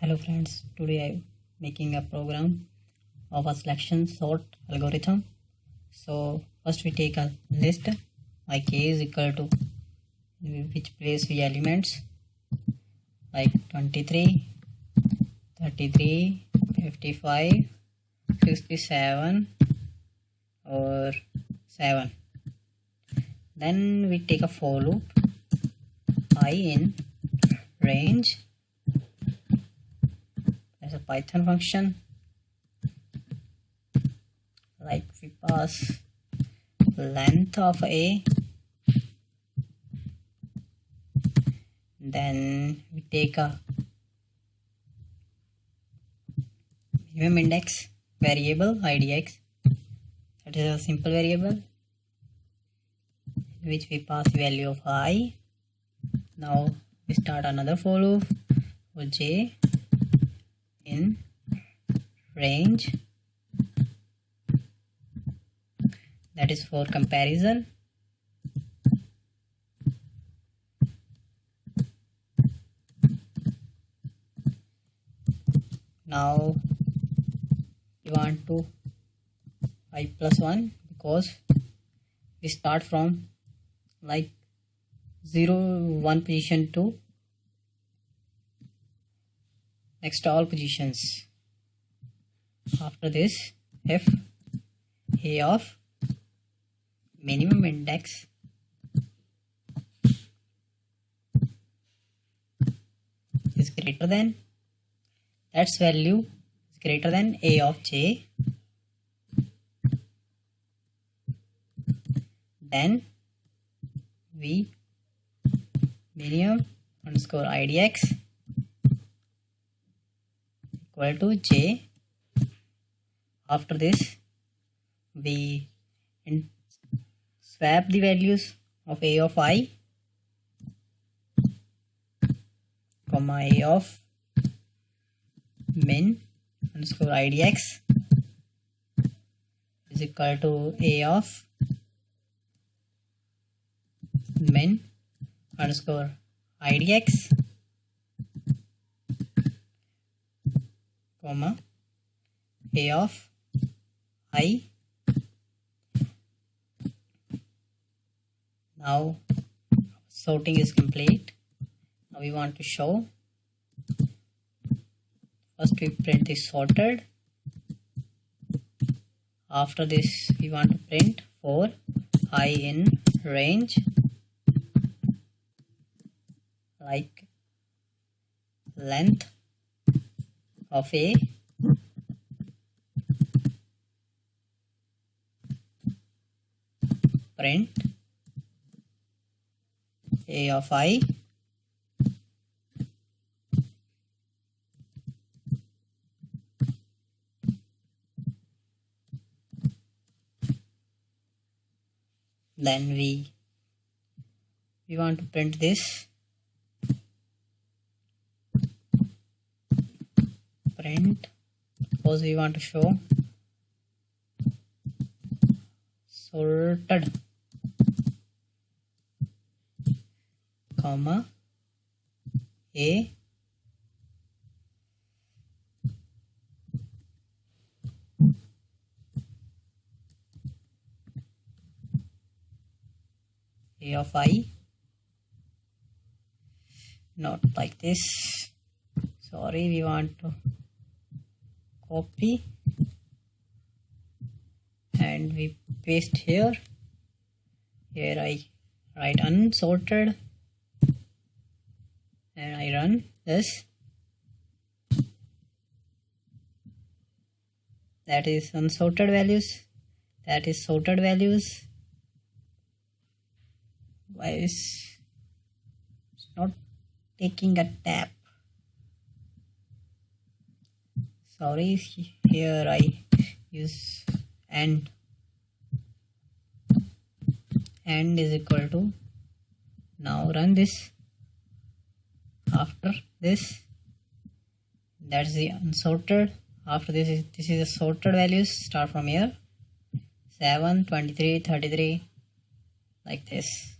Hello friends, today I'm making a program of a selection sort algorithm. So first we take a list, like k is equal to which place we elements like 23, 33, 55, 67 or 7. Then we take a for loop I in range as a Python function, like we pass length of a, then we take a minimum index variable idx, that is a simple variable in which we pass value of I. Now we start another for loop for j in range, that is for comparison. Now we want to I plus 1 because we start from like 0 1 position to next all positions. After this, if a of minimum index is greater than, that's value is greater than a of j, then we minimum underscore idx equal to j. After this, we swap the values of a of I, comma a of min underscore idx is equal to a of min underscore idx, comma a of I. Now sorting is complete. Now we want to show. First we print this sorted. After this we want to print for I in range, like length of a print a of I then we want to print this print, suppose we want to show sorted, comma a of I, not like this, sorry, we want to copy and we paste here. Here I write unsorted and I run this. That is unsorted values, that is sorted values. Why is it's not taking a tab? Sorry, here I use and is equal to, now run this. After this, that's the unsorted. After this is the sorted values, start from here 7, 23, 33, like this.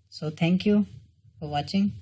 So thank you for watching.